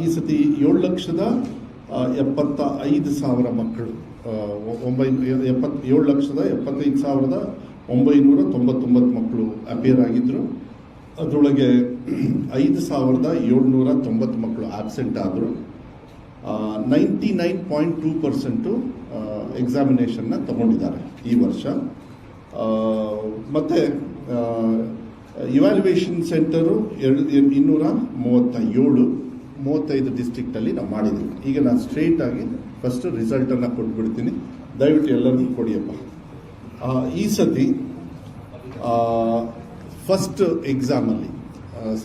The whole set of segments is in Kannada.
ಈ ಸತಿ 7,75,000 ಮಕ್ಕಳು 7,75,999 ಮಕ್ಕಳು ಅಪಿಯರ್ ಆಗಿದ್ದರು. ಅದರೊಳಗೆ 5,790 ಮಕ್ಕಳು ಆಬ್ಸೆಂಟ್ ಆದರು. 99.2% ಎಕ್ಸಾಮಿನೇಷನ್ನ ತಗೊಂಡಿದ್ದಾರೆ ಈ ವರ್ಷ. ಮತ್ತು ಇವ್ಯಾಲ್ಯುವೇಷನ್ ಸೆಂಟರು 235 ಡಿಸ್ಟ್ರಿಕ್ಟಲ್ಲಿ ನಾವು ಮಾಡಿದ್ದೀವಿ. ಈಗ ನಾನು ಸ್ಟ್ರೇಟಾಗಿ ಫಸ್ಟ್ ರಿಸಲ್ಟನ್ನು ಕೊಟ್ಬಿಡ್ತೀನಿ, ದಯವಿಟ್ಟು ಎಲ್ಲರಿಗೂ ಕೊಡಿಯಪ್ಪ. ಈ ಸತಿ ಫಸ್ಟ್ ಎಕ್ಸಾಮಲ್ಲಿ,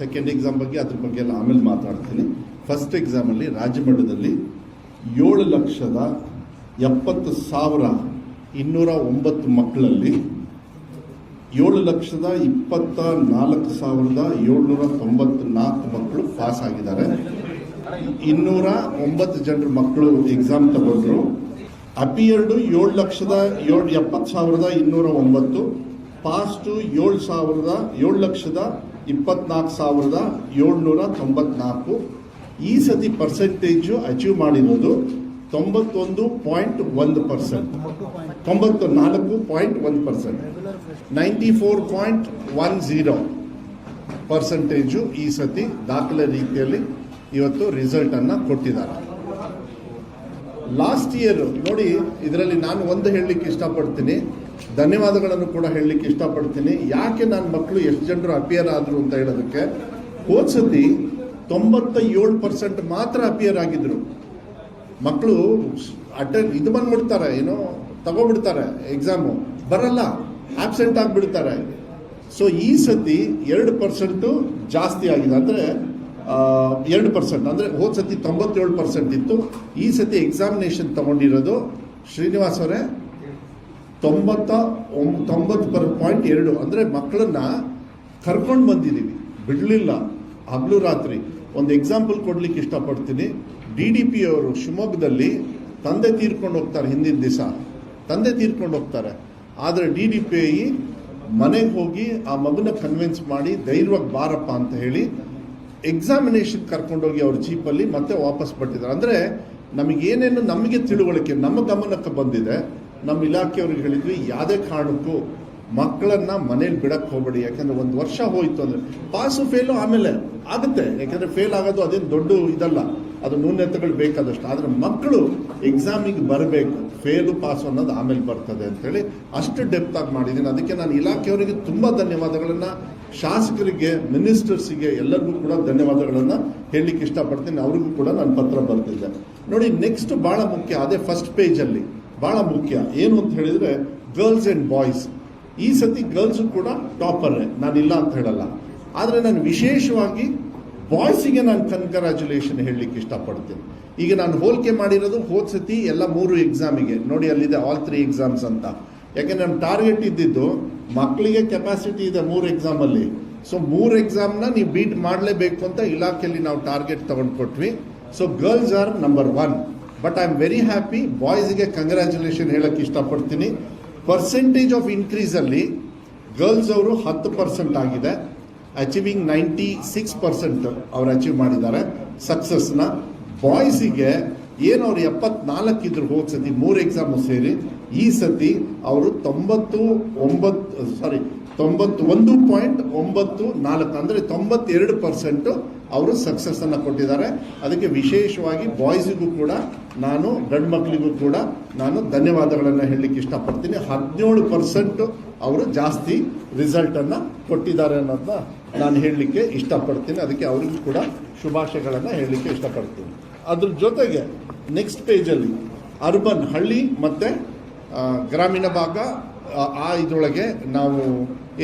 ಸೆಕೆಂಡ್ ಎಕ್ಸಾಮ್ ಬಗ್ಗೆ ಅದ್ರ ಬಗ್ಗೆ ಎಲ್ಲ ಆಮೇಲೆ ಮಾತಾಡ್ತೀನಿ. ಫಸ್ಟ್ ಎಕ್ಸಾಮಲ್ಲಿ ರಾಜ್ಯಮಟ್ಟದಲ್ಲಿ 7,70,209 ಮಕ್ಕಳಲ್ಲಿ 7,24,794 ಮಕ್ಕಳು ಪಾಸ್ ಆಗಿದ್ದಾರೆ. 209 ಜನರು ಮಕ್ಕಳು ಎಕ್ಸಾಮ್ ತಗೊಂಡ್ರು. ಅಪಿಯರ್ಡು 7,70,209, ಪಾಸ್ಟು 7,24,794. ಈ ಸತಿ ಪರ್ಸೆಂಟೇಜು ಅಚೀವ್ ಮಾಡಿರೋದು 91.1%, 94.1%, 94.10% ಈ ಸತಿ ದಾಖಲೆ ರೀತಿಯಲ್ಲಿ ಇವತ್ತು ರಿಸಲ್ಟನ್ನು ಕೊಟ್ಟಿದ್ದಾರೆ. ಲಾಸ್ಟ್ ಇಯರ್ ನೋಡಿ, ಇದರಲ್ಲಿ ನಾನು ಒಂದು ಹೇಳಲಿಕ್ಕೆ ಇಷ್ಟಪಡ್ತೀನಿ, ಧನ್ಯವಾದಗಳನ್ನು ಕೂಡ ಹೇಳಲಿಕ್ಕೆ ಇಷ್ಟಪಡ್ತೀನಿ. ಯಾಕೆ ನನ್ನ ಮಕ್ಕಳು ಎಷ್ಟು ಜನರು ಅಪಿಯರ್ ಆದರು ಅಂತ ಹೇಳೋದಕ್ಕೆ, ಹೋದ ಸತಿ 97% ಮಾತ್ರ ಅಪಿಯರ್ ಆಗಿದ್ರು ಮಕ್ಕಳು. ಇದು ಬಂದ್ಬಿಡ್ತಾರೆ, ತಗೋಬಿಡ್ತಾರೆ, ಎಕ್ಸಾಮು ಬರಲ್ಲ, ಆಬ್ಸೆಂಟ್ ಆಗಿಬಿಡ್ತಾರೆ. ಸೊ ಈ ಸತಿ 2% ಜಾಸ್ತಿ ಆಗಿದೆ. ಅಂದರೆ 2%, ಅಂದರೆ ಹೋದ ಸತಿ 97% ಇತ್ತು. ಈ ಸತಿ ಎಕ್ಸಾಮಿನೇಷನ್ ತಗೊಂಡಿರೋದು ಶ್ರೀನಿವಾಸ್ ಅವರೇ 90.2. ಅಂದರೆ ಮಕ್ಕಳನ್ನ ಕರ್ಕೊಂಡು ಬಂದಿದ್ದೀವಿ, ಬಿಡಲಿಲ್ಲ ಹಗಲು ರಾತ್ರಿ. ಒಂದು ಎಕ್ಸಾಂಪಲ್ ಕೊಡ್ಲಿಕ್ಕೆ ಇಷ್ಟಪಡ್ತೀನಿ. DDP ಅವರು ಶಿವಮೊಗ್ಗದಲ್ಲಿ ತಂದೆ ತೀರ್ಕೊಂಡು ಹೋಗ್ತಾರೆ, ಹಿಂದಿನ ದಿವಸ ತಂದೆ ತೀರ್ಕೊಂಡು ಹೋಗ್ತಾರೆ. ಆದರೆ DDP ಮನೆಗೆ ಹೋಗಿ ಆ ಮಗುನ ಕನ್ವಿನ್ಸ್ ಮಾಡಿ ಧೈರ್ಯವಾಗಿ ಬಾರಪ್ಪ ಅಂತ ಹೇಳಿ ಎಕ್ಸಾಮಿನೇಷನ್ ಕರ್ಕೊಂಡೋಗಿ ಅವ್ರ ಜೀಪಲ್ಲಿ ಮತ್ತೆ ವಾಪಸ್ ಬರ್ತಿದ್ದಾರೆ. ಅಂದರೆ ನಮಗೇನೇನು ನಮಗೆ ತಿಳುವಳಿಕೆ ನಮ್ಮ ಗಮನಕ್ಕೆ ಬಂದಿದೆ, ನಮ್ಮ ಇಲಾಖೆಯವ್ರಿಗೆ ಹೇಳಿದ್ವಿ, ಯಾವುದೇ ಕಾರಣಕ್ಕೂ ಮಕ್ಕಳನ್ನ ಮನೇಲಿ ಬಿಡಕ್ಕೆ ಹೋಗಬೇಡಿ. ಯಾಕಂದ್ರೆ 1 ವರ್ಷ ಹೋಯ್ತು ಅಂದರೆ ಪಾಸು ಫೇಲು ಆಮೇಲೆ ಆಗುತ್ತೆ. ಯಾಕಂದ್ರೆ ಫೇಲ್ ಆಗೋದು ಅದೇನು ದೊಡ್ಡ ಇದಲ್ಲ, ಅದು ನ್ಯೂನತೆಗಳು ಬೇಕಾದಷ್ಟು. ಆದರೆ ಮಕ್ಕಳು ಎಕ್ಸಾಮಿಗೆ ಬರಬೇಕು, ಫೇಲು ಪಾಸು ಅನ್ನೋದು ಆಮೇಲೆ ಬರ್ತದೆ ಅಂತೇಳಿ ಅಷ್ಟು ಡೆಪ್ತ್ ಆಗಿ ಮಾಡಿದ್ದೀನಿ. ಅದಕ್ಕೆ ನಾನು ಇಲಾಖೆಯವರಿಗೆ ತುಂಬ ಧನ್ಯವಾದಗಳನ್ನು, ಶಾಸಕರಿಗೆ, ಮಿನಿಸ್ಟರ್ಸಿಗೆ ಎಲ್ಲರಿಗೂ ಕೂಡ ಧನ್ಯವಾದಗಳನ್ನು ಹೇಳಲಿಕ್ಕೆ ಇಷ್ಟಪಡ್ತೀನಿ. ಅವ್ರಿಗೂ ಕೂಡ ನಾನು ಪತ್ರ ಬರ್ತಿದ್ದೆ. ನೋಡಿ, ನೆಕ್ಸ್ಟ್ ಭಾಳ ಮುಖ್ಯ, ಅದೇ ಫಸ್ಟ್ ಪೇಜಲ್ಲಿ ಭಾಳ ಮುಖ್ಯ ಏನು ಅಂತ ಹೇಳಿದರೆ ಗರ್ಲ್ಸ್ ಆ್ಯಂಡ್ ಬಾಯ್ಸ್. ಈ ಸತಿ ಗರ್ಲ್ಸು ಕೂಡ ಟಾಪರೇ, ನಾನಿಲ್ಲ ಅಂತ ಹೇಳಲ್ಲ. ಆದರೆ ನಾನು ವಿಶೇಷವಾಗಿ ಬಾಯ್ಸಿಗೆ ನಾನು ಕಂಗ್ರ್ಯಾಚುಲೇಷನ್ ಹೇಳಲಿಕ್ಕೆ ಇಷ್ಟಪಡ್ತೀನಿ. ಈಗ ನಾನು ಹೋಲಿಕೆ ಮಾಡಿರೋದು ಹೋದ ಸತಿ ಎಲ್ಲ 3 ಎಕ್ಸಾಮಿಗೆ. ನೋಡಿ, ಅಲ್ಲಿದೆ ಆಲ್ 3 ಎಕ್ಸಾಮ್ಸ್ ಅಂತ. ಯಾಕೆಂದ್ರೆ ನಮ್ಮ ಟಾರ್ಗೆಟ್ ಇದ್ದಿದ್ದು ಮಕ್ಕಳಿಗೆ ಕೆಪಾಸಿಟಿ ಇದೆ 3 ಎಕ್ಸಾಮಲ್ಲಿ. ಸೊ 3 ಎಕ್ಸಾಮ್ನ ನೀವು ಬೀಟ್ ಮಾಡಲೇಬೇಕು ಅಂತ ಇಲಾಖೆಯಲ್ಲಿ ನಾವು ಟಾರ್ಗೆಟ್ ತಗೊಂಡು ಕೊಟ್ವಿ. So girls are number 1. But I am very happy. ಬಾಯ್ಸ್ಗೆ ಕಂಗ್ರ್ಯಾಚುಲೇಷನ್ ಹೇಳಕ್ಕೆ ಇಷ್ಟಪಡ್ತೀನಿ. ಪರ್ಸೆಂಟೇಜ್ ಆಫ್ ಇನ್ಕ್ರೀಸಲ್ಲಿ ಗರ್ಲ್ಸ್ ಅವರು 10% ಆಗಿದೆ. ಅಚೀವಿಂಗ್ 96% ಅವ್ರು ಅಚೀವ್ ಮಾಡಿದ್ದಾರೆ ಸಕ್ಸಸ್ನ. ಬಾಯ್ಸಿಗೆ ಏನು ಅವ್ರು 74 ಇದ್ರು ಹೋದ ಸತಿ 3 ಎಕ್ಸಾಮು ಸೇರಿ, ಈ ಸತಿ ಅವರು 91.94, ಅಂದರೆ 92% ಅವರು ಸಕ್ಸಸ್ ಅನ್ನು ಕೊಟ್ಟಿದ್ದಾರೆ. ಅದಕ್ಕೆ ವಿಶೇಷವಾಗಿ ಬಾಯ್ಸಿಗೂ ಕೂಡ ನಾನು, ಗಂಡು ಮಕ್ಕಳಿಗೂ ಕೂಡ ನಾನು ಧನ್ಯವಾದಗಳನ್ನು ಹೇಳಲಿಕ್ಕೆ ಇಷ್ಟಪಡ್ತೀನಿ. 17% ಅವರು ಜಾಸ್ತಿ ರಿಸಲ್ಟನ್ನು ಕೊಟ್ಟಿದ್ದಾರೆ ಅನ್ನೋದನ್ನ ನಾನು ಹೇಳಲಿಕ್ಕೆ ಇಷ್ಟಪಡ್ತೀನಿ. ಅದಕ್ಕೆ ಅವರಿಗೂ ಕೂಡ ಶುಭಾಶಯಗಳನ್ನು ಹೇಳಲಿಕ್ಕೆ ಇಷ್ಟಪಡ್ತೀನಿ. ಅದ್ರ ಜೊತೆಗೆ ನೆಕ್ಸ್ಟ್ ಪೇಜಲ್ಲಿ ಅರ್ಬನ್, ಹಳ್ಳಿ ಮತ್ತು ಗ್ರಾಮೀಣ ಭಾಗ, ಆ ಇದರೊಳಗೆ ನಾವು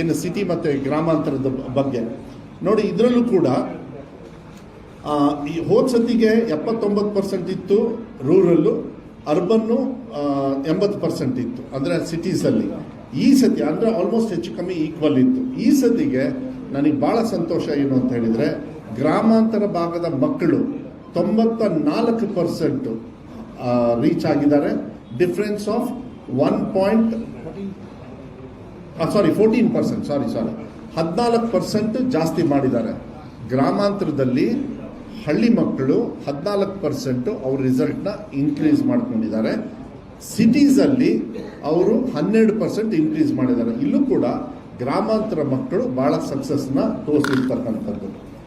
ಏನು ಸಿಟಿ ಮತ್ತು ಗ್ರಾಮಾಂತರದ ಬಗ್ಗೆ ನೋಡಿ. ಇದರಲ್ಲೂ ಕೂಡ ಈ ಹೋದ ಸತಿಗೆ 79% ಇತ್ತು ರೂರಲ್ಲು, ಅರ್ಬನ್ನು 80% ಇತ್ತು, ಅಂದರೆ ಸಿಟೀಸಲ್ಲಿ. ಈ ಸತಿ ಅಂದರೆ ಆಲ್ಮೋಸ್ಟ್ ಹೆಚ್ಚು ಕಮ್ಮಿ ಈಕ್ವಲ್ ಇತ್ತು. ಈ ಸತಿಗೆ ನನಗೆ ಭಾಳ ಸಂತೋಷ ಏನು ಅಂತ ಹೇಳಿದರೆ, ಗ್ರಾಮಾಂತರ ಭಾಗದ ಮಕ್ಕಳು 94% ರೀಚ್ ಆಗಿದ್ದಾರೆ. ಡಿಫ್ರೆನ್ಸ್ ಆಫ್ 14% ಜಾಸ್ತಿ ಮಾಡಿದ್ದಾರೆ. ಗ್ರಾಮಾಂತರದಲ್ಲಿ ಹಳ್ಳಿ ಮಕ್ಕಳು 14% ಅವ್ರ ರಿಸಲ್ಟ್ನ ಇನ್ಕ್ರೀಸ್ ಮಾಡ್ಕೊಂಡಿದ್ದಾರೆ. ಸಿಟೀಸಲ್ಲಿ ಅವರು 12% ಇನ್ಕ್ರೀಸ್ ಮಾಡಿದ್ದಾರೆ. ಇಲ್ಲೂ ಕೂಡ ಗ್ರಾಮಾಂತರ ಮಕ್ಕಳು ಭಾಳ ಸಕ್ಸಸ್ನ ತೋರಿಸಿರ್ತಕ್ಕಂಥದ್ದು.